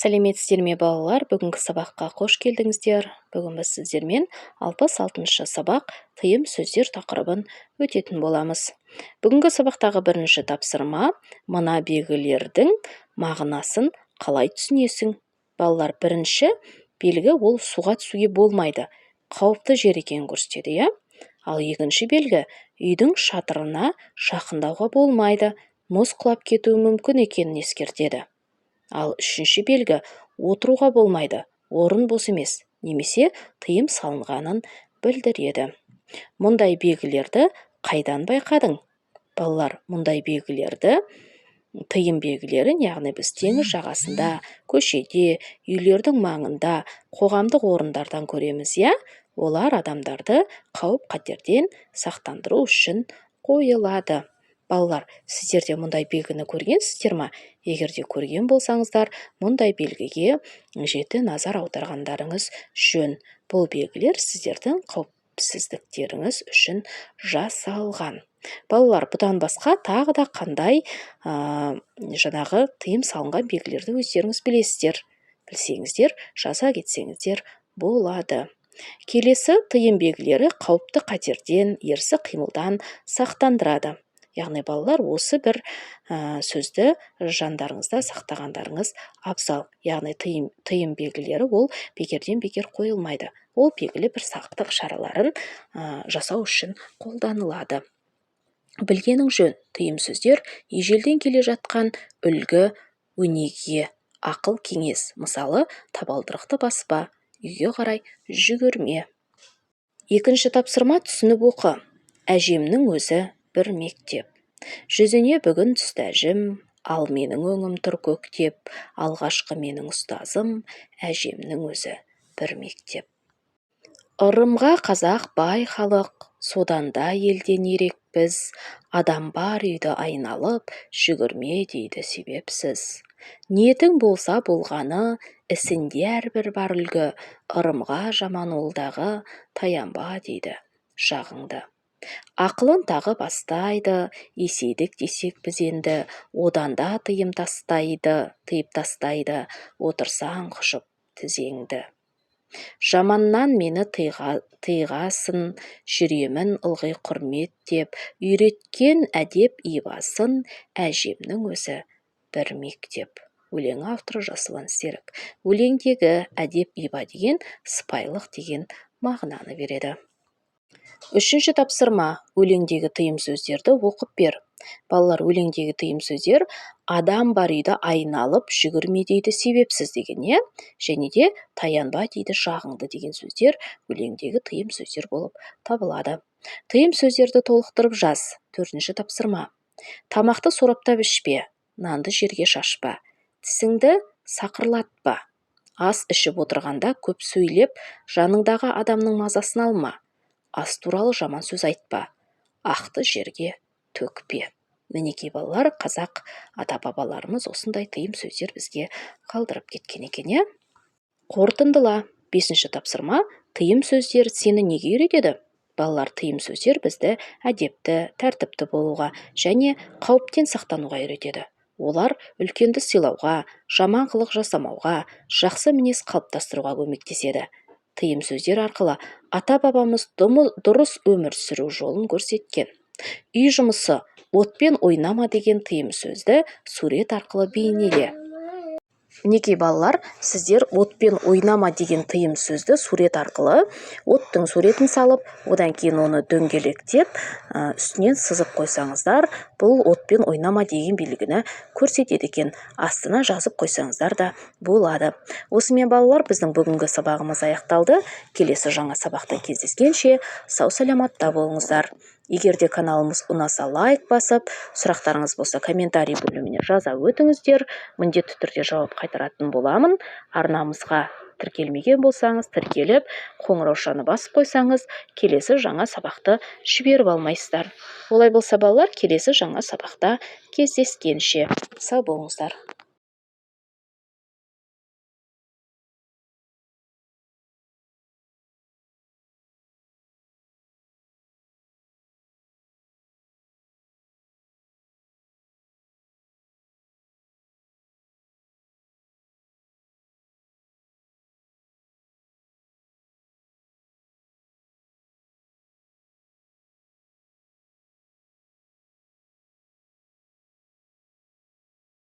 Сәлеметсіздер ме балалар? Бүгінгі сабаққа қош келдіңіздер. Бүгін біз сіздермен 66-шы сабақ тыйым сөздер тақырыбын өтетін боламыз. Бүгінгі сабақтағы бірінші тапсырма мына белгілердің мағынасын қалай түсінесің? Балалар, бірінші белгі ол суға түсуге болмайды. Қауіпті жер екенін көрсетеді, иә? Ал екінші белгі үйдің шатырына жақындауға болмайды. Мұз құлап кетуі мүмкін екенін ескертеді. Ал үшінші белгі отыруға болмайды, орын бос емес, немесе тыйым салынғанын білдіреді. Мұндай белгілерді қайдан байқадың? Балалар, мұндай белгілерді тыйым белгілерін, яғни біз теңіз жағасында, көшеде, үйлердің маңында, қоғамдық орындардан көреміз, иә? Олар адамдарды қауіп-қатерден сақтандыру үшін қойылады. Балалар, сіздер де мұндай белгіні көргенсіздер ме? Егер де көрген болсаңыздар, мұндай белгіге жіті назар аударғандарыңыз жөн. Бұл белгілер сіздердің қауіпсіздіктеріңіз үшін жасалған. Балалар, бұдан басқа тағы да қандай жаңағы тыйым салынған белгілерді өздеріңіз білесіздер. Білсеңіздер, жаза кетсеңіздер болады. Келесі тыйым белгілері қауіпті қатерден, ерсі қимылдан сақтандырады. Яғни балалар, осы бір сөзді жандарыңызда сақтағандарыңыз абзал. Яғни тыйым белгілері ол бекерден бекер қойылмайды. Ол белгілі бір сақтық шараларын жасау үшін қолданылады. Білгенің жөн, тыйым сөздер ежелден келе жатқан үлгі, өнеге, ақыл кеңес. Мысалы, табалдырықты баспа, үйге қарай жүгірме. Екінші тапсырма түсініп оқы. Әжемнің өзі бір мектеп. Жүзіне бүгін түсті әжім, ал менің өңім тұр көктеп. Алғашқы менің ұстазым, әжемнің өзі бір мектеп. Ырымға қазақ бай халық, содан да елден ерек біз. Адам бар үйді айналып, жүгірме дейді себепсіз. Ниетің болса болғаны, ісінде әрбір бар үлгі. Ырымға жаман олдағы, таянба дейді жағыңды. Ақылын тағы бастайды, есейдік десек біз енді, одан да тыйып тастайды, отырсаң құшып тізеңді. Жаманнан мені тыйғасын, жүремін ылғи құрмет деп, үйреткен әдеп ибасын, әжемнің өзі бір мектеп. Өлең авторы Жасұлан Серік. Өлеңдегі әдеп иба деген сыпайылық деген мағынаны береді. Үшінші тапсырма, өлеңдегі тыйым сөздерді оқып бер. Балалар, өлеңдегі тыйым сөздер адам бар үйді айналып жүгірме дейді себепсіз деген, е? Және де таянба дейді жағыңды деген сөздер өлеңдегі тыйым сөздер болып табылады. Тыйым сөздерді толықтырып жаз. Төртінші тапсырма. Тамақты сораптап ішпе, нанды жерге шашпа, тісіңді сақырлатпа. Ас ішіп отырғанда көп сөйлеп, жаныңдағы адамның мазасын алма. Ас туралы жаман сөз айтпа, ақты жерге төкпе. Мінекей балалар, қазақ ата-бабаларымыз осындай тыйым сөздер бізге қалдырып кеткен екен, е? Қорытындыла. Бесінші тапсырма, тыйым сөздер сені неге үйретеді? Балалар, тыйым сөздер бізді әдепті, тәртіпті болуға және қауіптен сақтануға үйретеді. Олар үлкенді сыйлауға, жаман қылық жасамауға, жақсы мінез қалыптастыруға көмектеседі. Тыйым сөздер арқылы ата-бабамыз дұрыс өмір сүру жолын көрсеткен. Үй жұмысы отпен ойнама деген тыйым сөзді сурет арқылы бейнеле. Мінекей балалар, сіздер отпен ойнама деген тыйым сөзді сурет арқылы оттың суретін салып, одан кейін оны дөңгелектеп, үстінен сызып қойсаңыздар, бұл отпен ойнама деген белгіні көрсетеді екен. Астына жазып қойсаңыздар да болады. Осымен балалар, біздің бүгінгі сабағымыз аяқталды. Келесі жаңа сабақта кездескенше сау саламатта болыңыздар. Егер де каналымыз ұнаса лайк басып, сұрақтарыңыз болса комментарий бөліміне жаза өтіңіздер. Міндетті түрде жауап қайтаратын боламын. Арнамызға тіркелмеген болсаңыз, тіркеліп, қоңыраушаны басып қойсаңыз, келесі жаңа сабақты жіберіп алмайсыздар. Олай болса балалар, келесі жаңа сабақта кездескенше сау болыңыздар.